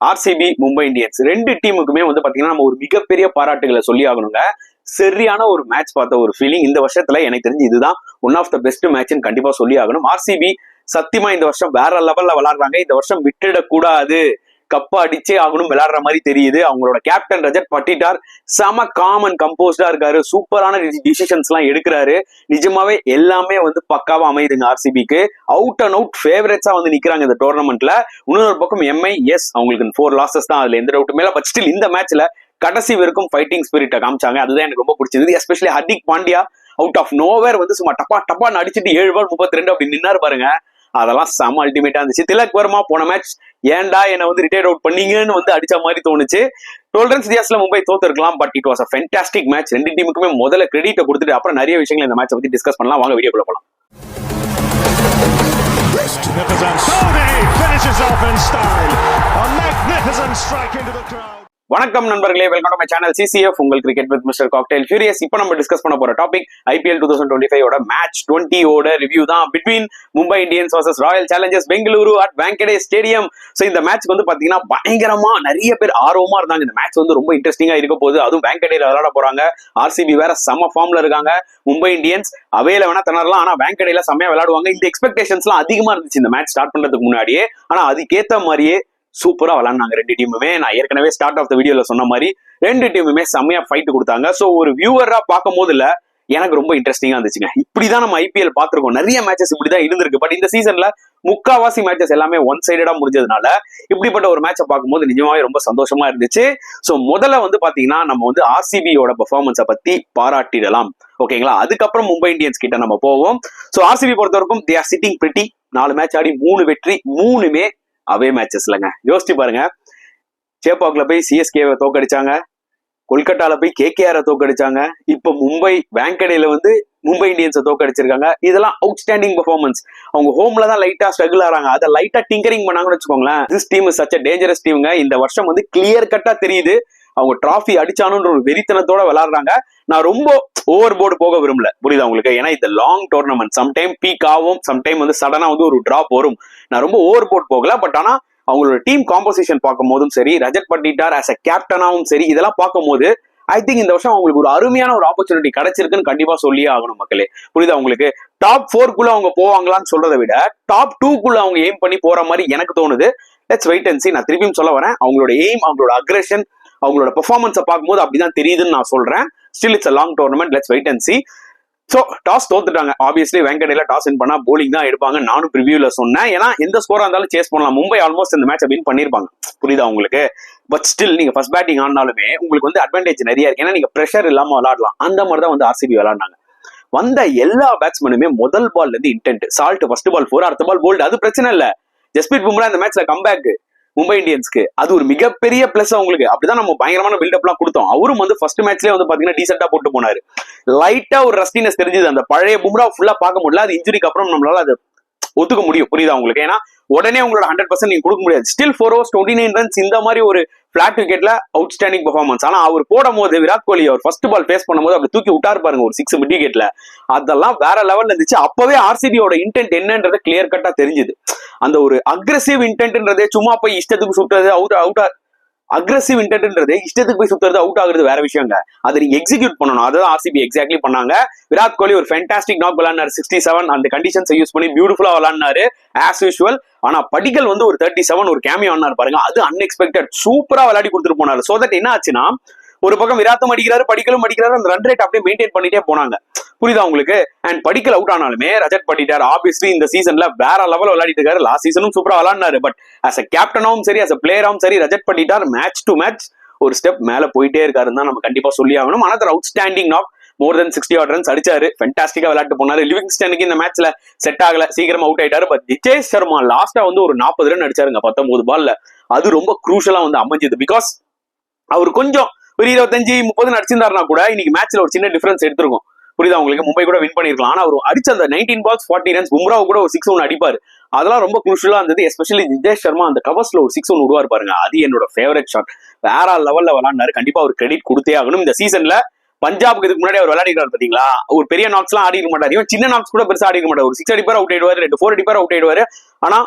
RCB Mumbai Indians ரெண்டு டீமுக்குமே வந்து பாத்தீங்கன்னா நம்ம ஒரு மிகப்பெரிய பாராட்டுகளை சொல்லி ஆகணுங்க. சரியான ஒரு மேட்ச் பார்த்த ஒரு ஃபீலிங் இந்த வருஷத்துல எனக்கு தெரிஞ்சு இதுதான் ஒன் ஆஃப் த பெஸ்ட் மேட்ச்னு கண்டிப்பா சொல்லி ஆகணும். ஆர்சிபி சத்தியமா இந்த வருஷம் வேற லெவல்ல விளையாடுறாங்க. இந்த வருஷம் விட்டுடக்கூடாது, கப்பா அடிச்சே ஆகணும் விளையாடுற மாதிரி தெரியுது. அவங்களோட கேப்டன் ரஜத் பட்டிட்டார் செம காம் அண்ட் கம்போஸ்டா இருக்காரு. சூப்பரான டிசிஷன்ஸ் எல்லாம் எடுக்கிறாரு. நிஜமாவே எல்லாமே வந்து பக்காவா அமையுதுங்க. ஆர்சிபிக்கு அவுட் அண்ட் அவுட் ஃபேவரட்ஸா வந்து நிக்கிறாங்க இந்த டோர்னமெண்ட்ல. இன்னொரு பக்கம் எம்ஐ அவங்களுக்கு 4 லாசஸ் தான், அதுல எந்த டவுட்டுமே இல்லை. பட் ஸ்டில் இந்த மேட்ச்ல கடைசி வரைக்கும் ஃபைட்டிங் ஸ்பிரிட்டை காமிச்சாங்க. அதுதான் எனக்கு ரொம்ப பிடிச்சது. Especially Hardik Pandya out of nowhere வந்து சும்மா டப்பா டப்பான்னு அடிச்சுட்டு 7 பால் 32 அப்படி நின்னாரு பாருங்க. அதெல்லாம் செம அல்டிமேட்டா இருந்துச்சு. திலக் வர்மா போன மேட்ச் ஏன்டா என்ன வந்து ரிட்டையர் அவுட் பண்ணீங்கன்னு வந்து அடிச்ச மாதிரி தோணுச்சு. 12 ரன்ஸ் வித்தியாசத்துல மும்பை தோத்துருக்கலாம். But it was a fantastic match. ரெண்டு டீமுக்குமே முதல்ல கிரெடிட்டை கொடுத்துட்டு அப்புறம் நிறைய விஷயங்கள் இந்த மேட்சை பத்தி டிஸ்கஸ் பண்ணலாம். வாங்க வீடியோக்குள்ள போலாம். வணக்கம் நண்பர்களே, welcome to my channel CCF உங்கள் cricket with mister cocktail furious. இப்போ நம்ம டிஸ்கஸ் பண்ண போற டாபிக் IPL 2025 ஓட மேட்ச் 20 ஓட ரிவ்யூ தான். Between Mumbai Indians versus Royal Challengers Bengaluru at Wankhede stadium. So இந்த மேட்ச் வந்து பாத்தீங்கன்னா பயங்கரமா நிறைய பேர் ஆர்வமா இருந்தாங்க. இந்த மேட்ச் வந்து ரொம்ப இன்ட்ரெஸ்டிங்கா இருக்க போகுது. அதுவும் வாங்கடேல விளையாட போறாங்க. ஆர்சிபி வேற செம ஃபார்ம்ல இருக்காங்க. மும்பை இந்தியன்ஸ் அவையில வேணா திணறலாம், ஆனா வாங்கடேல செம்மையா விளையாடுவாங்க. இந்த எக்ஸ்பெக்டேஷன்ஸ் எல்லாம் அதிகமா இருந்துச்சு இந்த மேட்ச் ஸ்டார்ட் பண்றதுக்கு முன்னாடியே. ஆனா அதுக்கேத்த மாதிரியே சூப்பரா விளையாடுனாங்க ரெண்டு டீமுமே. நான் ஏற்கனவே ஸ்டார்ட் ஆஃப் த வீடியோல சொன்ன மாதிரி ரெண்டு டீமுமே செம்மையா ஃபைட் கொடுத்தாங்க. சோ ஒரு வியூவரா பார்க்கும் போதுல எனக்கு ரொம்ப இன்ட்ரெஸ்டிங்கா இருந்துச்சுங்க. இப்படிதான் நம்ம IPL பாத்துருக்கோம், நிறைய மேட்சஸ் இப்படிதான் இருந்திருக்கு. பட் இந்த சீசன்ல முக்காவாசி மேட்சஸ் எல்லாமே ஒன் சைடடா முடிஞ்சதுனால இப்படிப்பட்ட ஒரு மேட்சை பார்க்கும்போது நிஜமாவே ரொம்ப சந்தோஷமா இருந்துச்சு. சோ முதல்ல வந்து பாத்தீங்கன்னா நம்ம வந்து ஆர்சிபியோட பெர்ஃபார்மன்ஸை பத்தி பாராட்டிடலாம், ஓகேங்களா? அதுக்கப்புறம் மும்பை இந்தியன்ஸ் கிட்ட நம்ம போவோம். சோ ஆர்சிபி பொறுத்த வரைக்கும் they are sitting pretty. 4 match ஆடி 3 வெற்றி, 3மே அவே மேட்சஸ் இல்லைங்க. யோசிச்சு பாருங்க. சேப்பாக்ல போய் சிஎஸ்கேவை தோக்கடிச்சாங்க, கொல்கட்டால போய் KKR தோக்கடிச்சாங்க, இப்ப மும்பை வாங்கடேல வந்து மும்பை இந்தியன்ஸை தோக்கடிச்சிருக்காங்க. இதெல்லாம் அவுட்ஸ்டாண்டிங் பெர்ஃபார்மன்ஸ். அவங்க ஹோம்ல தான் லைட்டா ஸ்ட்ரகிள் ஆறாங்க, அதை லைட்டா டிங்கரிங் பண்ணாங்கன்னு வச்சுக்கோங்களேன். This team is such a dangerous டீமுங்க. இந்த வருஷம் வந்து கிளியர் கட்டா தெரியுது அவங்க டிராஃபி அடிச்சானுன்ற ஒரு வெறித்தனத்தோட விளையாடுறாங்க. நான் ரொம்ப ஓவர் போர்டு போக விரும்பல, புரியுதா உங்களுக்கு? ஏன்னா இந்த லாங் டோர்னமெண்ட் சம்டைம் பீக் ஆகும், சம்டைம் வந்து சடனா வந்து ஒரு டிராப் வரும். நான் ரொம்ப ஓவர் போர்டு போகல. பட் ஆனா அவங்களோட டீம் காம்போசிஷன் பார்க்கும் போதும் சரி, ரஜத் பட்டிட்டார் ஆஸ் அ கேப்டனாவும் சரி, இதெல்லாம் பார்க்கும் போது ஐ திங்க் இந்த வருஷம் அவங்களுக்கு ஒரு அருமையான ஒரு ஆப்பர்ச்சுனிட்டி கிடைச்சிருக்குன்னு கண்டிப்பா சொல்லியே ஆகணும் மக்களே. புரியுதா உங்களுக்கு? டாப் 4 அவங்க போவாங்களான்னு சொல்றதை விட டாப் 2 அவங்க எய்ம் பண்ணி போற மாதிரி எனக்கு தோணுது. லெட்ஸ் வெயிட் அண்ட் சீ. நான் திருப்பியும் சொல்ல வரேன், அவங்களோட எய்ம், அவங்களோட அக்ரெஷன், அவங்களோட பெர்ஃபார்மன்ஸை பார்க்கும்போது அப்படிதான் தெரியுதுன்னு நான் சொல்றேன். Still it's a long tournament, let's wait and see. So toss தோத்துட்டாங்க. ஆப்வியஸ்லி வாங்கடேல டாஸ் வின் பண்ணா போலிங் தான் எடுப்பாங்க. நானும் ப்ரிவியூல சொன்னேன். ஏன்னா எந்த ஸ்கோரா இருந்தாலும் சேஸ் பண்ணலாம். மும்பை ஆல்மோஸ்ட் இந்த மேட்சை வின் பண்ணிருப்பாங்க, புரியுதா உங்களுக்கு? பட் ஸ்டில் நீங்க ஃபர்ஸ்ட் பேட்டிங் ஆனாலுமே உங்களுக்கு வந்து அட்வான்டேஜ் நிறைய இருக்கு. ஏன்னா நீங்க பிரஷர் இல்லாம விளையாடலாம். அந்த மாதிரி தான் வந்து ஆர்சிபி விளையாடினாங்க. வந்த எல்லா பேட்ஸ்மேனுமே முதல் பால்ல இருந்து இன்டென்ட். சால்ட் ஃபர்ஸ்ட் பால் 4, அடுத்த பால் போல்டு, அது பிரச்சனை இல்ல. ஜஸ்பிரீத் பும்ரா இந்த மேட்ச்ல கம்பேக் மும்பை இந்தியன்ஸ்க்கு அது ஒரு மிகப்பெரிய பிளஸ் அவங்களுக்கு. அப்படிதான் நம்ம பயங்கரமான பில்டப் எல்லாம் கொடுத்தோம். அவரும் வந்து ஃபர்ஸ்ட் மேட்ச்லயே வந்து பாத்தீங்கன்னா டீசெண்டா போட்டு போனாரு. லைட்டா ஒரு ரஸ்டினஸ் தெரிஞ்சது. அந்த பழைய பும்ரா ஃபுல்லா பார்க்க முடியல. அது இன்ஜுரிக்கு அப்புறம் நம்மளால அது ஒத்துக்க முடியும், புரியுதா உங்களுக்கு? ஏன்னா உடனே உங்களோட 100% நீங்க கொடுக்க முடியாது. ஸ்டில் 4 overs 29 runs இந்த மாதிரி ஒரு பிளாட் விக்கெட்ல அவுட்ஸ்டாண்டிங் பெர்ஃபார்மன்ஸ். ஆனா அவர் போடும் போது விராட் கோலி அவர் ஃபர்ஸ்ட் பால் பேஸ் பண்ணும்போது அப்படி தூக்கி விட்டாரு பாருங்க ஒரு 6 மிட் விக்கெட்ல. அதெல்லாம் வேற லெவல்ல இருந்துச்சு. அப்பவே ஆர்சிபியோட இன்டென்ட் என்னன்றது கிளியர் கட்டா தெரிஞ்சுது. அந்த ஒரு அக்ரெசிவ் இன்டென்ட்ன்றதே சும்மா போய் இஷ்டத்துக்கு சுட்டுறது அவுட் அக்ரெசிவ் இன்டென்ட்ன்றது இஷ்டத்துக்கு போய் சுத்துறது அவுட் ஆகுறது வேற விஷயங்க. அதை நீங்க எக்ஸிக்யூட் பண்ணணும். அதான் ஆர்சிபி எக்ஸாக்ட்லி பண்ணாங்க. விராட் கோலி ஒரு ஃபேண்டாஸ்டிக் நாக் விளையாடினாரு 67. அந்த கண்டிஷன்ஸை யூஸ் பண்ணி பியூட்டிஃபுல்லா விளையாடினாரு ஆஸ் யூஷுவல். ஆனா படிக்கல் வந்து ஒரு 37 ஒரு கேமியோ ஆனார் பாருங்க. அது அன்எக்ஸ்பெக்டட். சூப்பரா விளையாடி கொடுத்துட்டு போனாரு. சோ தட் என்ன ஆச்சுன்னா ஒரு பக்கம் விராத்தும் அடிக்கிறாரு, படிக்கலும் அடிக்கிறாரு. அந்த ரன் ரேட் அப்படியே மெயின்டைன் பண்ணிட்டே போனாங்க, புரியுதா உங்களுக்கு? அண்ட் படிக்கல் அவுட் ஆனாலுமே ரஜத் பட்டிட்டார் ஆப்வியஸ்லி இந்த சீசன்ல வேற லெவல் விளையாடிட்டு இருக்காரு. லாஸ்ட் சீசனும் சூப்பரா விளையாடினாரு. பட் ஆஸ் அ கேப்டனாவும் சரி, ஆஸ் அ பிளேயராவும் சரி, Rajat Patidar match to match ஒரு ஸ்டெப் மேல போயிட்டே இருக்காருன்னு தான் நம்ம கண்டிப்பா சொல்லி ஆகணும். அனதர் அவுட்ஸ்டாண்டிங் நாக், மோர் தென் 60 odd runs அடிச்சாரு. ஃபென்டாஸ்டிக்கா விளையாட்டு போனாரு. லிவிங்ஸ்டனுக்கு இந்த மேட்ச்ல செட் ஆகல, சீக்கிரமா அவுட் ஆயிட்டாரு. பட் நிதேஷ் சர்மா லாஸ்டா வந்து ஒரு 40 ரன் அடிச்சாருங்க 19 பால்ல. அது ரொம்ப குரூஷலா வந்து அமைஞ்சது. பிகாஸ் அவர் கொஞ்சம் ஒரு 25-30 அடிச்சிருந்தாருனா கூட இன்னைக்கு மேட்ச்ல ஒரு சின்ன டிஃபரன்ஸ் எடுத்திருக்கும், புரியுதா உங்களுக்கு? மும்பை கூட வின் பண்ணிருக்கலாம். ஆனா அவர் அடிச்ச அந்த 19 balls 40 runs, பும்ராவு கூட ஒரு 6 அடிப்பாரு. அதெல்லாம் ரொம்ப குரூஷலா இருந்தது. எஸ்பெஷலி நிதேஷ் சர்மா அந்த கவர்ஸ்ல ஒரு 6 விடுவார் பாருங்க, அது என்னோட ஃபேவரட் ஷாட். வேற லெவல்ல விளையாடினாரு. கண்டிப்பா ஒரு கிரெடிட் கொடுத்தே ஆகணும். இந்த சீசன்ல பஞ்சாபுக்கு இதுக்கு முன்னாடி அவர் விளையாடிக்கிறார் பாத்தீங்களா? ஒரு பெரிய நாக்ஸ் எல்லாம் ஆடிக்க மாட்டாரு. இவன் சின்ன நாக்ஸ் கூட பெருசா ஆடிக்க மாட்டாரு. ஒரு 6 அடிப்பாரு அவுட் ஆயிடுவாரு, 2 4 அடிப்பாரு அவுட் ஆயிடுவாரு. ஆனா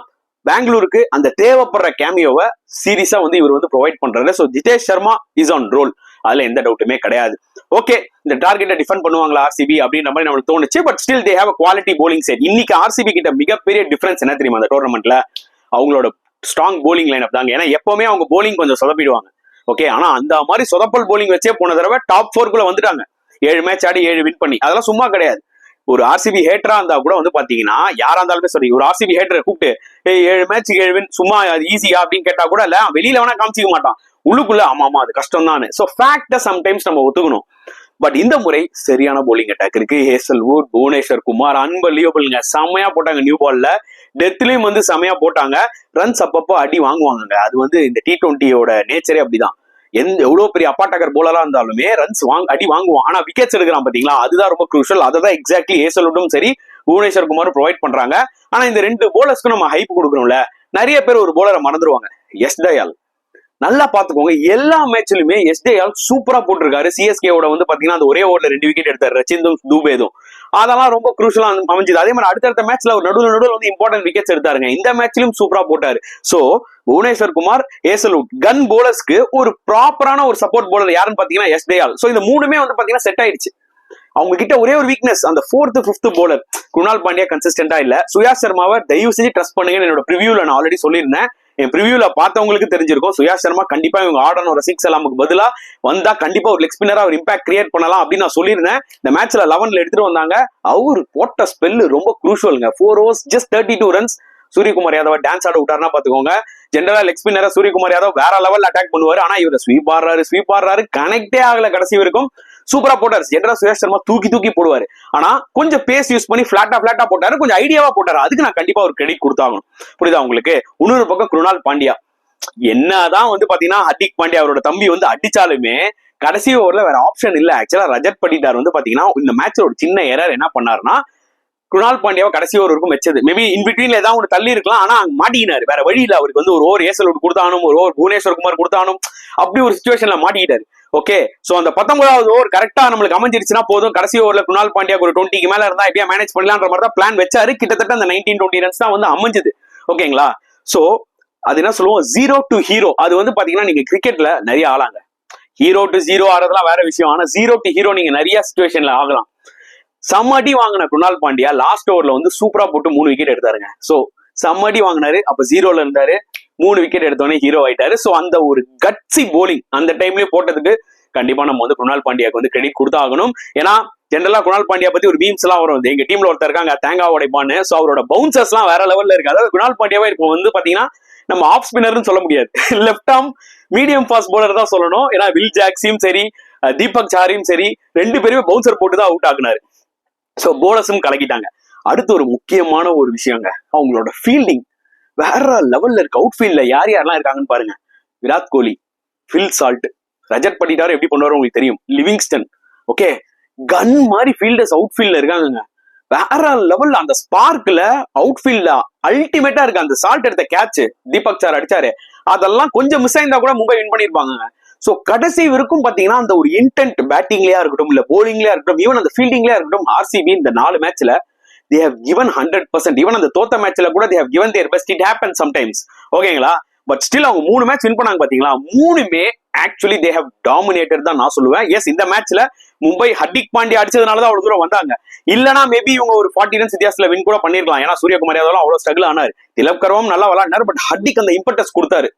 பெங்களூருக்கு அந்த தேவைப்படுற கேமியோவை சீரியஸா வந்து இவர் வந்து ப்ரொவைட் பண்றாரு. So Jitesh Sharma is on roll, அதுல எந்த டவுட்டுமே கிடையாது. ஓகே, இந்த டார்கெட்டை டிஃபெண்ட் பண்ணுவாங்களா ஆர்சிபி அப்படின்ற மாதிரி நம்மளுக்கு தோணுச்சு. But still they have quality bowling set. இன்னைக்கு ஆர்சிபி கிட்ட மிகப்பெரிய டிஃபரன்ஸ் என்ன தெரியுமா அந்த டோர்னமெண்ட்ல? அவங்களோட ஸ்ட்ராங் போலிங் லைனப் தாங்க. ஏன்னா எப்பவுமே அவங்க போலிங் கொஞ்சம் சொதப்பிடுவாங்க. ஓகே, ஆனா அந்த மாதிரி சொதப்பல் போலிங் வச்சே போன தடவை டாப் 4 வந்துட்டாங்க. 7 மேட்ச் ஆடி 7 வின் பண்ணி. அதெல்லாம் சும்மா கிடையாது. ஒரு ஆர்சிபி ஹேட்டரா இருந்தா கூட வந்து பாத்தீங்கன்னா யாரா இருந்தாலுமே சரி, ஒரு ஆர்சிபி ஹேட்டரை கூப்பிட்டு 7 மேட்ச் 7 வின் சும்மா அது ஈஸியா அப்படின்னு கேட்டா கூட இல்ல, வெளியில வேணா காமிச்சிக்க மாட்டான், உள்ளுக்குள்ள ஆமா அது கஷ்டம் தான். சோ ஃபேக்ட சம்டைம்ஸ் நம்ம ஒத்துக்கணும். பட் இந்த முறை சரியான போலிங் அட்டாக் இருக்கு. ஹேசல்வுட், புவனேஸ்வர் குமார் அன்பலியபிள்ங்க, செம்மையா போட்டாங்க. நியூ பால்ல டெத்லயும் வந்து செம்மையா போட்டாங்க. ரன்ஸ் அப்பப்போ அடி வாங்குவாங்க. அது வந்து இந்த T20யோட நேச்சரே அப்படிதான். எவ்வளவு பெரிய அப்பாட்டக்கர் போலரா இருந்தாலுமே ரன்ஸ் அடி வாங்குவான். ஆனா விக்கெட்ஸ் எடுக்கிறான் பாத்தீங்களா, அதுதான் ரொம்ப குரூஷியல். அதான் எக்ஸாக்ட்லி ஹேசல்வுட்டும் சரி புவனேஸ்வர் குமாரும் ப்ரொவைட் பண்றாங்க. ஆனா இந்த 2 போலர்ஸ்க்கும் நம்ம ஹைப் கொடுக்கணும்ல. நிறைய பேர் ஒரு போலரை மறந்துடுவாங்க, எஸ் தயால். நல்லா பாத்துக்கோங்க, எல்லா மேட்ச்லயுமே எஸ் தயால் சூப்பரா போட்டிருக்காரு. சிஎஸ்கேவோட வந்து பாத்தீங்கன்னா அந்த ஒரே ஓவர்ல 2 விக்கெட் எடுத்தாரு, ரச்சிந்தும் தூபேதும். அதெல்லாம் ரொம்ப குரூஷலா அமைஞ்சது. அதே மாதிரி அடுத்தடுத்த மேட்ச்ல ஒரு நடுவில் வந்து இம்பார்ட்டன்ட் விக்கெட்ஸ் எடுத்தாருங்க. இந்த மேட்ச்லயும் சூப்பரா போட்டாரு. சோ புவனேஸ்வர் குமார், ஹேசல்வுட் கன் போலர்ஸ்க்கு ஒரு ப்ராப்பரான ஒரு சப்போர்ட் போலர் யாருன்னு பாத்தீங்கன்னா எஸ் தயால். சோ இந்த 3மே வந்து பாத்தீங்கன்னா செட் ஆயிடுச்சு. அவங்க கிட்ட ஒரே ஒரு வீக்னஸ், அந்த 4th 5th bowler Kunal Pandya கன்சிஸ்டன்டா இல்ல. சுயாஷ் சர்மாவை தயவு செஞ்சு ட்ரஸ்ட் பண்ணுங்க. என்னோட ப்ரிவியூல நான் ஆல்ரெடி சொல்லியிருந்தேன். என் ப்ரிவியூல பார்த்தவங்களுக்கு தெரிஞ்சிருக்கும், சுயாஷ் சர்மா கண்டிப்பா இவங்க ஆடணும் ஒரு 6 எல்லாமுக்கு பதிலா வந்தா கண்டிப்பா ஒரு லெக் ஸ்பின்னரா ஒரு இம்பாக்ட் கிரியேட் பண்ணலாம் அப்படின்னு நான் சொல்லியிருந்தேன். இந்த மேட்ச்ல 11ல எடுத்துட்டு வந்தாங்க. அவர் போட்ட ஸ்பெல் ரொம்ப குரூஷியலுங்க. 4 overs just 32 runs. Suryakumar Yadava dance ஆட விட்டாருன்னா பாத்துக்கோங்க. ஜெனரலா லெக் ஸ்பின்னரா சூரியகுமார் யாதவ் வேற லெவல் அட்டாக் பண்ணுவாரு. ஆனா இவரை ஸ்வீப் ஆடுறாரு, கனெக்டே ஆகல கடைசி வரைக்கும். சூப்பரா போட்டாரு. ஜெனரலா சுயாஷ் சர்மா தூக்கி போடுவாரு. ஆனா கொஞ்சம் பேஸ் யூஸ் பண்ணி பிளாட்டா போட்டாரு, கொஞ்சம் ஐடியாவா போட்டாரு. அதுக்கு நான் கண்டிப்பா ஒரு கிரெடிட் கொடுத்தாகணும். புரியுதா உங்களுக்கு? இன்னொரு பக்கம் குருணால் பாண்டியா என்னதான் வந்து பாத்தீங்கன்னா ஹர்திக் பாண்டியா அவரோட தம்பி வந்து அடிச்சாலுமே கடைசி ஓவர்ல வேற ஆப்ஷன் இல்ல. ஆக்சுவலா ரஜத் படிட்டார் வந்து பாத்தீங்கன்னா இந்த மேட்ச்ல ஒரு சின்ன எரர் என்ன பண்ணாருன்னா, குணால் பாண்டியாவை கடைசி ஓவர் இருக்கும் வச்சது. மேபி இன் பிட்வீன்ல ஏதாவது ஒன்று தள்ளி இருக்கலாம். ஆனா மாட்டிக்கினாரு. வேற வழி இல்ல. அவருக்கு வந்து ஒரு ஓவர் ஹேசல்வுட் கொடுத்தானும், ஒரு ஓவர் புவனேஸ்வர் குமார் கொடுத்தானும். அப்படி ஒரு சிச்சுவேஷன்ல மாட்டிக்கிட்டாரு. ஓகே, சோ அந்த 19வது ஓவர் கரெக்டா நம்மளுக்கு அமைஞ்சிருச்சுன்னா போதும். கடைசி ஓவர்ல குணால் பாண்டியா ஒரு 20க்கு மேல இருந்தா எப்படியா மேனேஜ் பண்ணலான்ற மாதிரி தான் பிளான் வச்சாரு. கிட்டத்தட்ட அந்த 19-20 ரன்ஸ் தான் வந்து அமைஞ்சது. ஓகேங்களா? சோ அது என்ன சொல்லுவோம், 0 to hero. அது வந்து பாத்தீங்கன்னா நீங்க கிரிக்கெட்ல நிறைய ஆளாங்க. ஹீரோ டு 0 ஆடுறதுலாம் வேற விஷயம். ஆனா 0 to hero நீங்க நிறைய சிச்சுவேஷன்ல ஆகலாம். சம்மடி வாங்கின குணால் பாண்டியா லாஸ்ட் ஓவர்ல வந்து சூப்பரா போட்டு 3 விக்கெட் எடுத்தாருங்க. சோ சம்மடி வாங்கினாரு, அப்ப 0ல இருந்தாரு, 3 விக்கெட் எடுத்தோடனே ஹீரோ ஆயிட்டாரு. சோ அந்த ஒரு கட்சி போலிங் அந்த டைம்லயே போட்டதுக்கு கண்டிப்பா நம்ம வந்து குணால் பாண்டியாக்கு வந்து கிரெடிட் கொடுத்தாகணும். ஏன்னா ஜெனரலா குணால் பாண்டியா பத்தி ஒரு மீம்ஸ் எல்லாம் வரும். எங்க டீம்ல ஒருத்தர் இருக்காங்க தேங்காய் உடைப்பான்னு. சோ அவரோட பவுன்சர்ஸ் எல்லாம் வேற லெவல்ல இருக்கு. அதாவது குணால் பாண்டியாவே இப்போ வந்து பாத்தீங்கன்னா நம்ம ஆஃப் ஸ்பின்னர்னு சொல்ல முடியாது, left arm medium fast bowler தான் சொல்லணும். ஏன்னா வில் ஜாக்ஸியும் சரி தீபக் சாரியும் சரி 2 பேருமே பவுன்சர் போட்டு தான் அவுட் ஆகுனாரு. சோ போலர்ஸும் கலக்கிட்டாங்க. அடுத்து ஒரு முக்கியமான ஒரு விஷயங்க, அவங்களோட ஃபீல்டிங் வேற லெவல்ல இருக்கு. அவுட் ஃபீல்ட்ல யாரெல்லாம் இருக்காங்கன்னு பாருங்க. விராட் கோலி, ஃபில் சால்ட், ரஜத் படிட்டாரு எப்படி பண்ணுவாரு உங்களுக்கு தெரியும், லிவிங்ஸ்டன். ஓகே, கன் மாதிரி ஃபீல்டர்ஸ் அவுட் ஃபீல்ட்ல இருக்காங்க. வேற லெவல்ல அந்த ஸ்பார்க்ல அவுட் ஃபீல்ட்ல அல்டிமேட்டா இருக்கு. அந்த சால்ட் எடுத்த கேட்ச் தீபக் சார் அடிச்சாரு, அதெல்லாம் கொஞ்சம் மிஸ் ஆயிருந்தா கூட மும்பை வின் பண்ணிருப்பாங்க. சோ கடைசி வரைக்கும் பாத்தீங்கன்னா அந்த ஒரு இன்டென்ட் பேட்டிங்லயா இருக்கட்டும், இல்ல போலிங்லயா இருக்கட்டும், ஈவன் அந்த ஃபீல்டிங்லயா இருக்கட்டும், ஆர்சிபி இந்த 4 மேட்ச்ல they have given 100%. ஈவன் அந்த தோத்த மேட்ச்ல கூட they have given their best. It happens sometimes. ஓகேங்களா? பட் ஸ்டில் அவங்க 3 மேட்ச் வின் பண்ணாங்க பாத்தீங்களா, 3மே ஆக்சுவலி they have dominated தான் நான் சொல்லுவேன். எஸ், இந்த மேட்ச்ல மும்பை ஹர்திக் பாண்டியா அடிச்சதுனாலதான் அவ்வளவு தூரம் வந்தாங்க. இல்லனா மேபி இவங்க ஒரு 40 ரன்ஸ் வித்தியாசத்துல வின் கூட பண்ணிருக்கலாம். ஏன்னா சூரியகுமார் யாதவ் அவ்வளவு ஸ்ட்ரகிள் ஆனாரு, திலக் கர்வும் நல்லா விளையாடினாரு. பட் ஹர்திக் அந்த இம்பர்டன்ஸ் கொடுத்தாரு,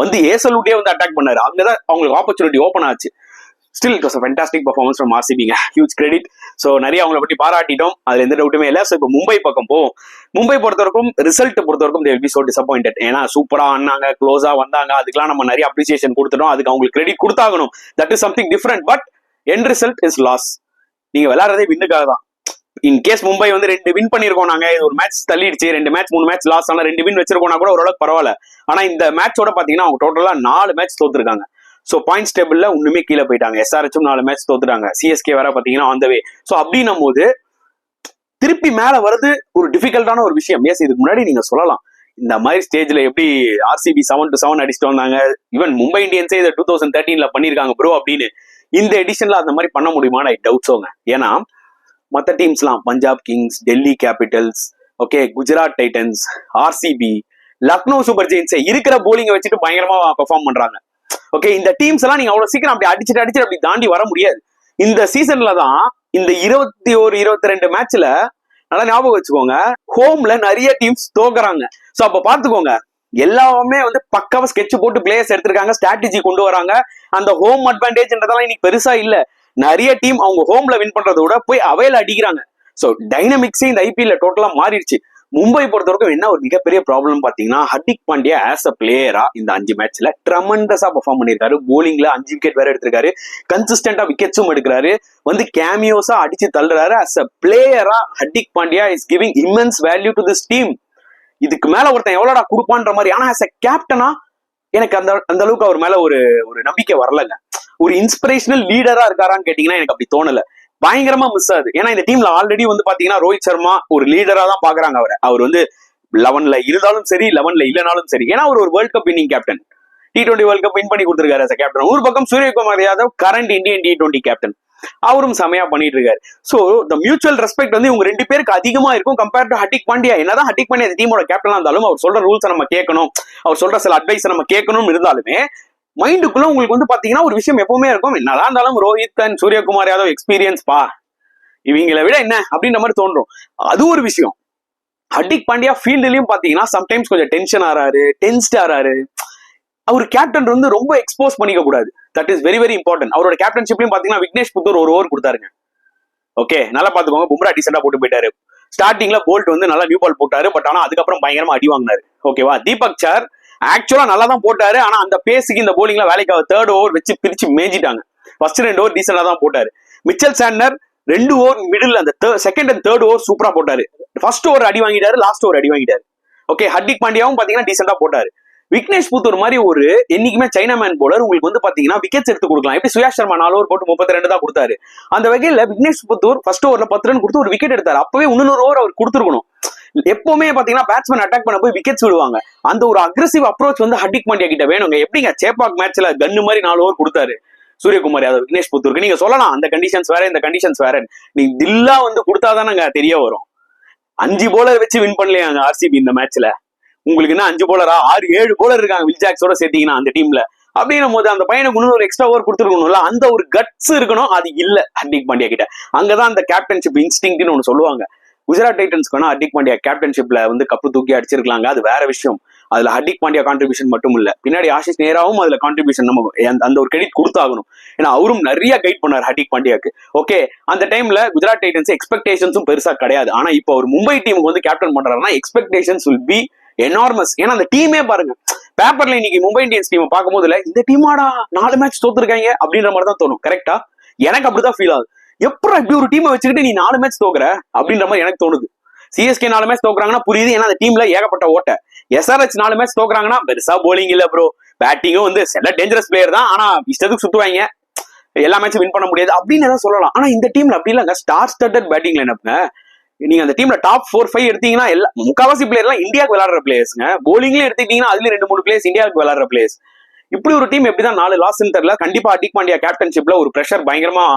வந்து ஹேசல்வுட்டே வந்து அட்டாக் பண்ணாரு. அங்கதான் அவங்களுக்கு ஆப்பர்ச்சுனிட்டி ஓப்பன் ஆச்சு. Still it was a fantastic performance from RCBங்க. Huge credit. So நிறைய அவங்களை பற்றி பாராட்டிட்டோம், அதுல எந்த டவுட்டுமே இல்லை. ஸோ இப்போ மும்பை பக்கம் போவோம். மும்பை பொறுத்தவரைக்கும் ரிசல்ட் பொறுத்தவரைக்கும் they will be so disappointed. ஏன்னா சூப்பரா ஆனாங்க, க்ளோஸா வந்தாங்க, அதுக்கெல்லாம் நம்ம நிறைய அப்ரிசியேஷன் கொடுத்துட்டோம், அதுக்கு அவங்களுக்கு கிரெடிட் கொடுத்தாகணும். That is something different. But end result is loss. நீங்க விளையாடுறதே வின்னுக்காக தான். இன் கேஸ் மும்பை வந்து 2 வின் பண்ணிருக்கோம், நாங்க ஒரு மேட்ச் தள்ளிடுச்சு, 2 மேட்ச் 3 மேட்ச் லாஸ் ஆனா 2 வின் வச்சிருக்கோம்னா கூட ஓரளவுக்கு பரவாயில்ல. ஆனா இந்த மேட்சோட பாத்தீங்கன்னா அவங்க டோட்டலா 4 மேட்ச் தோத்துருக்காங்க. ஸோ பாயிண்ட்ஸ் டேபிள்ல ஒண்ணுமே கீழே போயிட்டாங்க. SRHம் 4 மேட்ச் தோத்துட்டாங்க, சிஎஸ்கே வேற பாத்தீங்கன்னா ஆன் த வே. ஸோ அப்படின்னும் போது திருப்பி மேல வருது ஒரு டிஃபிகல்ட்டான ஒரு விஷயம். எஸ், இதுக்கு முன்னாடி நீங்க சொல்லலாம் இந்த மாதிரி ஸ்டேஜ்ல எப்படி RCB 7-7 அடிச்சுட்டு வந்தாங்க, ஈவன் மும்பை இந்தியன்ஸே இதை 2013ல பண்ணிருக்காங்க ப்ரோ அப்படின்னு. இந்த எடிஷன்ல அந்த மாதிரி பண்ண முடியுமான்னு டவுட்ஸோங்க. ஏன்னா மற்ற டீம்ஸ்லாம் Punjab Kings, Delhi Capitals, okay, Gujarat Titans, RCB, Lucknow Super Giants இருக்கிற போலிங்கை வச்சுட்டு பயங்கரமா பெர்ஃபார்ம் பண்றாங்க. ஓகே, இந்த டீம்ஸ் எல்லாம் நீங்க அவ்வளவு சீக்கிரம் அப்படி அடிச்சுட்டு அப்படி தாண்டி வர முடியாது. இந்த சீசன்ல தான் இந்த 21-22 மேட்ச்ல நல்லா ஞாபகம் வச்சுக்கோங்க, ஹோம்ல நிறைய டீம்ஸ் தோக்குறாங்க. சோ அப்ப பாத்துக்கோங்க, எல்லாமே வந்து பக்காவா ஸ்கெட்ச் போட்டு பிளேயர்ஸ் எடுத்திருக்காங்க, ஸ்ட்ராட்டஜி கொண்டு வராங்க. அந்த ஹோம் அட்வான்டேஜ்ன்றதெல்லாம் இன்னைக்கு பெருசா இல்ல. நிறைய டீம் அவங்க ஹோம்ல வின் பண்றதை விட போய் அவையில அடிக்கிறாங்க. சோ டைனமிக்ஸே இந்த ஐபிஎல்ல டோட்டலா மாறிடுச்சு. மும்பை பொறுத்த வரைக்கும் என்ன ஒரு மிகப்பெரிய ப்ராப்ளம் பாத்தீங்கன்னா, ஹர்திக் பாண்டியா ஆஸ் அ பிளேயரா இந்த 5 மேட்ச்ல ட்ரெமெண்டஸா பெர்ஃபார்ம் பண்ணிருக்காரு. போலிங்ல 5 விக்கெட் வேற எடுத்திருக்காரு, கன்சிஸ்டன்டா விக்கெட்ஸும் எடுக்கிறாரு, வந்து கேமியோஸா அடிச்சு தள்ளுறாரு. ஆஸ் அ பிளேயரா Hardik Pandya is giving immense value to this team. இதுக்கு மேல ஒருத்தன் எவ்வளோடா கொடுப்பான்ற மாதிரி. ஆனா ஆஸ் அ கேப்டனா எனக்கு அந்த அளவுக்கு அவர் மேல ஒரு நம்பிக்கை வரலங்க. ஒரு இன்ஸ்பிரேஷனல் லீடரா இருக்காரான்னு கேட்டீங்கன்னா எனக்கு அப்படி தோணல. பயங்கரமா மிஸ் ஆகுது. ஏன்னா இந்த டீம்ல ஆல்ரெடி வந்து பாத்தீங்கன்னா ரோஹித் சர்மா ஒரு லீடரா தான் பாக்குறாங்க அவரை. அவர் வந்து 11ல இருந்தாலும் சரி, 11ல இல்லைனாலும் சரி. ஏன்னா அவர் ஒரு world cup winning captain, T20 world cup win பண்ணி கொடுத்திருக்காரு as a கேப்டன். ஒரு பக்கம் Suryakumar Yadav current Indian T20 captain, அவரும் செமையா பண்ணிட்டு இருக்காரு. சோ த மியூச்சுவல் ரெஸ்பெக்ட் வந்து இவங்க 2 பேருக்கு அதிகமா இருக்கும் கம்பேர்ட் டு ஹர்திக் பாண்டியா. என்னதான் ஹர்திக் பாண்டியா இந்த டீமோட கேப்டனா இருந்தாலும் அவர் சொல்ற ரூல்ஸ் நம்ம கேட்கணும், அவர் சொல்ற சில அட்வைஸ் நம்ம கேட்கணும் இருந்தாலுமே மைண்டுக்குள்ள உங்களுக்கு வந்து பாத்தீங்கன்னா ஒரு விஷயம் எப்பவுமே இருக்கும், என்னதான் இருந்தாலும் ரோஹித் அண்ட் சூரியகுமார் யாதவ் எக்ஸ்பீரியன்ஸ் பா, இவங்களை விட என்ன அப்படின்ற மாதிரி தோன்றும். அது ஒரு விஷயம். ஹர்திக் பாண்டியா ஃபீல்டுலயும் பாத்தீங்கன்னா சம்டைம்ஸ் கொஞ்சம் டென்ஷன் ஆறாரு, டென்ஸ்ட் ஆறாரு. அவர் கேப்டன் வந்து ரொம்ப எக்ஸ்போஸ் பண்ணிக்க கூடாது. That is very very important. அவரோட கேப்டன்ஷிப்லயும் பாத்தீங்கன்னா விக்னேஷ் புத்தூர் ஒரு ஓவர் கொடுத்தாருங்க. ஓகே, நல்லா பாத்துக்கோங்க. பும்ரா டீசெண்டா போட்டு போயிட்டாரு. ஸ்டார்டிங்ல போல்ட் வந்து நல்லா நியூ பால் போட்டாரு, பட் ஆனா அதுக்கப்புறம் பயங்கரமா அடி வாங்கினாரு. ஓகேவா, தீபக் சார் ஆக்சுவலா நல்லா தான் போட்டாரு, ஆனா அந்த பேஸுக்கு இந்த போலிங்ல வேலைக்கு 3rd ஓவர் வச்சு பிரிச்சு மேஞ்சிட்டாங்க. ஃபர்ஸ்ட் 2 ஓவர் டீசெண்டா தான் போட்டாரு. மிச்சல் சாண்டர் 2 ஓவர் மிடில், அந்த செகண்ட் அண்ட் தேர்ட் ஓவர் சூப்பரா போட்டாரு. ஃபர்ஸ்ட் ஓவர் அடி வாங்கிட்டாரு, லாஸ்ட் ஓவர் அடி வாங்கிட்டாரு. ஓகே, ஹர்திக் பாண்டியாவும் பாத்தீங்கன்னா டீசெண்டா போட்டாரு. விக்னேஷ் புத்தூர் மாதிரி ஒரு என்னைக்குமே சைனா மேன் போலர் உங்களுக்கு வந்து பாத்தீங்கன்னா விக்கெட்ஸ் எடுத்து கொடுக்கலாம். எப்படி சுயாஷ் சர்மா 4 ஓவர் போட்டு 32 தான் கொடுத்தாரு. அந்த வகையில விக்னேஷ் புத்தூர் ஃபர்ஸ்ட் ஓவர்ல 10 ரன் கொடுத்து ஒரு விக்கெட் எடுத்தாரு. அப்பவே 300 ஓவர் அவர் கொடுத்துருக்கணும். எப்பவுமே பாத்தீங்கன்னா பேட்ஸ்மேன் அட்டாக் பண்ண போய் விக்கெட்ஸ் விடுவாங்க. அந்த ஒரு அக்ரெசிவ் அப்ரோச் வந்து ஹர்திக் பாண்டியா கிட்ட வேணுங்க. எப்படிங்க சேப்பாக் மேட்ச்ல கன்னு மாதிரி 4 ஓவர் கொடுத்தாரு சூரியகுமார் யாதவ் விக்னேஷ் புத்தூருக்கு. நீங்க சொல்லலாம் அந்த கண்டிஷன்ஸ் வேற இந்த கண்டிஷன்ஸ் வேற, நீங்க தில்லா வந்து கொடுத்தாதானங்க தெரிய வரும். 5 போலர் வச்சு வின் பண்ணலையாங்க ஆர்சிபி இந்த மேட்ச்ல. உங்களுக்கு என்ன 5 போலரா, 6-7 போலர் இருக்காங்க வில் ஜாக்ஸோட சேர்த்தீங்கன்னா அந்த டீம்ல. அப்படின்னும் போது அந்த பையனுக்கு இன்னொரு எக்ஸ்ட்ரா ஓவர் கொடுத்துருக்கணும்ல, அந்த ஒரு கட்ஸ் இருக்கணும். அது இல்ல ஹர்திக் பாண்டியா கிட்ட. அங்கதான் அந்த கேப்டன்ஷிப் இன்ஸ்டிங்க்ட்னு ஒன்னு சொல்லுவாங்க. குஜராத் டைட்டன்ஸ்க்கு ஹர்திக் பாண்டியா கேப்டன்ஷிப்ல வந்து கப்பு தூக்கி அடிச்சிருக்கலாங்க, அது வேற விஷயம். அதுல ஹர்திக் பாண்டியா கான்ட்ரிபியூஷன் மட்டும் இல்ல, பின்னாடி ஆஷிஷ் நேராவும் அதுல கான்ட்ரிபியூஷன் நம்ம அந்த ஒரு கிரெடிட் கொடுத்தாகணும். ஏன்னா அவரும் நிறைய கைட் பண்ணார் ஹர்திக் பாண்டியாக்கு. ஓகே, அந்த டைம்ல குஜராத் டைட்டன்ஸ் எக்ஸ்பெக்டேஷன்ஸும் பெருசா கிடையாது. ஆனா இப்போ அவர் மும்பை டீமுக்கு வந்து கேப்டன் பண்றாருன்னா எக்ஸ்பெக்டேஷன்ஸ் வில் பி எனார்மஸ். ஏன்னா அந்த டீமே பாருங்க, பேப்பர்ல இன்னைக்கு மும்பை இந்தியன்ஸ் டீம் பார்க்கும் போதுல இந்த டீமாடா 4 மேட்ச் தோத்துருக்காங்க அப்படின்ற மாதிரி தான் தோணும். கரெக்டா? எனக்கு அப்படிதான் ஃபீல் ஆகுது. எப்பறம் இப்படி ஒரு டீமை வச்சுக்கிட்டு நீ 4 மேட்ச் தோக்குற அப்படின்ற மாதிரி எனக்கு தோணுது. சிஎஸ்கே 4 மேட்ச் தோக்குறாங்கன்னா புரியுது, ஏன்னா அந்த டீம்ல ஏகப்பட்ட ஓட்ட. SRH 4 மேட்ச் தோக்குறாங்கன்னா பெருசா போலிங் இல்ல ப்ரோ, பேட்டிங்கும் வந்து சில டேஞ்சரஸ் பிளேயர் தான், ஆனா இஷ்டத்துக்கு சுத்துவாங்க, எல்லா மேட்சும் வின் பண்ண முடியாது அப்படின்னு தான் சொல்லலாம். ஆனா இந்த டீம்ல அப்படி இல்லங்க, ஸ்டார் ஸ்டார்டட் பேட்டிங் லைனப்ங்க. நீங்க அந்த டீம்ல டாப் 4-5 எடுத்தீங்கன்னா எல்லா முக்காவாசி பிளேயர் எல்லாம் இந்தியாவுக்கு விளையாடுற பிளேயர்ஸ்ங்க. போலிங்லயும் எடுத்துட்டீங்கன்னா அதுல 2-3 பிளேயர்ஸ் இந்தியாவுக்கு விளையாடுற பிளேயர்ஸ். இப்படி ஒரு டீம் எப்படிதான் 4 லாஸ்ன்னு தெரியல. கண்டிப்பா ஹர்திக் பாண்டியா கேப்டன்ஷிப்ல ஒரு பிரஷர் பயங்கரமா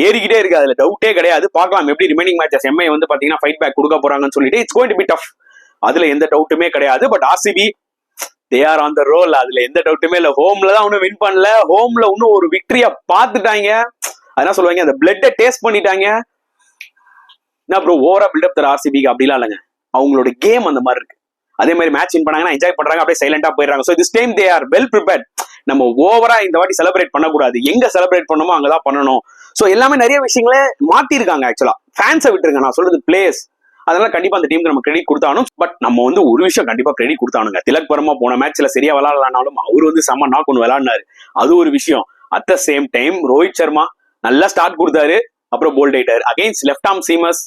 ஏறிக்கிட்டே இருக்கு, அதுல டவுட்டே கிடையாது. பார்க்கலாம் எப்படி ரிமைனிங் மேட்சஸ் எம்ஐ வந்து பாத்தீங்கன்னா ஃபைட் பேக் கொடுக்க போறாங்கன்னு சொல்லிட்டு it's going to be tough, அதுல எந்த டவுட்டுமே கிடையாது. But RCB they are on the roll, அதுல எந்த டவுட்டுமே இல்ல. ஹோம்ல தான் ஒன்னும் வின் பண்ணல, ஹோம்ல இன்னும் ஒரு விக்டரியா பாத்துட்டாங்க. அதான் சொல்லுவாங்க, அந்த பிளட்டை டேஸ்ட் பண்ணிட்டாங்க. என்ன ப்ரோ ஓவரா பில்டப் தர ஆர்சிபிக்கு அப்படிலாம் இல்லைங்க, அவங்களோட கேம் அந்த மாதிரி இருக்கு. அதே மாதிரி மேட்ச் வின் பண்ணாங்கன்னா என்ஜாய் பண்றாங்க, அப்படியே சைலண்டா போயிடுறாங்க. So this time they are well prepared. நம்ம ஓவரா இந்த வாட்டி செலிப்ரேட் பண்ணக்கூடாது, எங்க செலிப்ரேட் பண்ணணுமோ அங்கதான் பண்ணணும். ஸோ எல்லாமே நிறைய விஷயங்களே மாத்தி இருக்காங்க. ஆக்சுவலா ஃபேன்ஸை விட்டுருங்க, நான் சொல்றது பிளேயர்ஸ். அதனால கண்டிப்பா அந்த டீமுக்கு நம்ம கிரெடிட் கொடுத்தானும். பட் நம்ம வந்து ஒரு விஷயம் கண்டிப்பா கிரெடிட் கொடுத்தானுங்க. திலக் வர்மா போன மேட்ச்ல சரியா விளையாடலானாலும் அவர் வந்து செம்ம நாக் ஒன்று விளையாடினாரு, அது ஒரு விஷயம். At the same time Rohit Sharma நல்லா ஸ்டார்ட் கொடுத்தாரு, அப்புறம் போல்ட் ஆயிட்டாரு. அகைன்ஸ்ட் லெஃப்ட் ஆர்ம் சீமர்ஸ்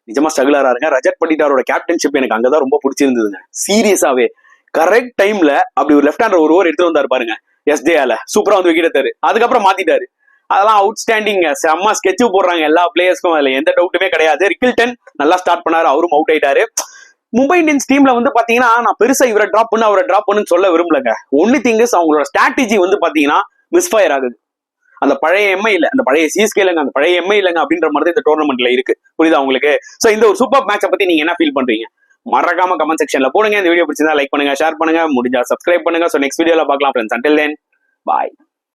நிஜமா ஸ்ட்ரகிளரா இருங்க. ரஜத் பட்டிதாரோட கேப்டன்ஷிப் எனக்கு அங்கதான் ரொம்ப பிடிச்சிருந்ததுங்க. சீரியஸாவே கரெக்ட் டைம்ல அப்படி ஒரு லெஃப்ட் ஹேண்டர் ஒரு ஓவர் எடுத்து வந்தாரு பாருங்க, SJல சூப்பரா வந்து விக்கெட் எடுத்தாரு, அதுக்கப்புறம் மாத்திட்டாரு. அதெல்லாம் அவுட்ஸ்டாண்டிங், செம்ம ஸ்கெட்ச் போடுறாங்க எல்லா பிளேயர்ஸ்க்கும், அதுல எந்த டவுட்டுமே கிடையாது. ரிக்கில்டன் நல்லா ஸ்டார்ட் பண்ணாரு, அவரும் அவுட் ஆயிட்டாரு. மும்பை இந்தியன்ஸ் டீம்ல வந்து பாத்தீங்கன்னா நான் பெருசா இவரை டிராப் பண்ணு அவரை டிராப் பண்ணுன்னு சொல்ல விரும்பலங்க. ஒன்லி திங் இஸ் அவங்களோட ஸ்ட்ராட்டஜி வந்து பாத்தீங்கன்னா மிஸ்ஃபயர் ஆகுது. அந்த பழைய எம்ஐ இல்ல, அந்த பழைய சிஎஸ்கே இல்லங்க, அந்த பழைய எம்ஐ இல்லங்க அப்படின்ற மாதிரி இந்த டோர்னமெண்ட்ல இருக்கு. புரியுதா உங்களுக்கு? சோ இந்த ஒரு சூப்பர் மேட்சை பத்தி நீங்க என்ன ஃபீல் பண்றீங்க? மறக்காம கமெண்ட் செக்ஷன்ல போடுங்க. இந்த வீடியோ பிடிச்சிருந்தா லைக் பண்ணுங்க, ஷேர் பண்ணுங்க, முடிஞ்சா சப்ஸ்கிரைப் பண்ணுங்க. ஸோ நெக்ஸ்ட் வீடியோல பார்க்கலாம் ஃப்ரெண்ட்ஸ். அன்டில் தென் பாய்.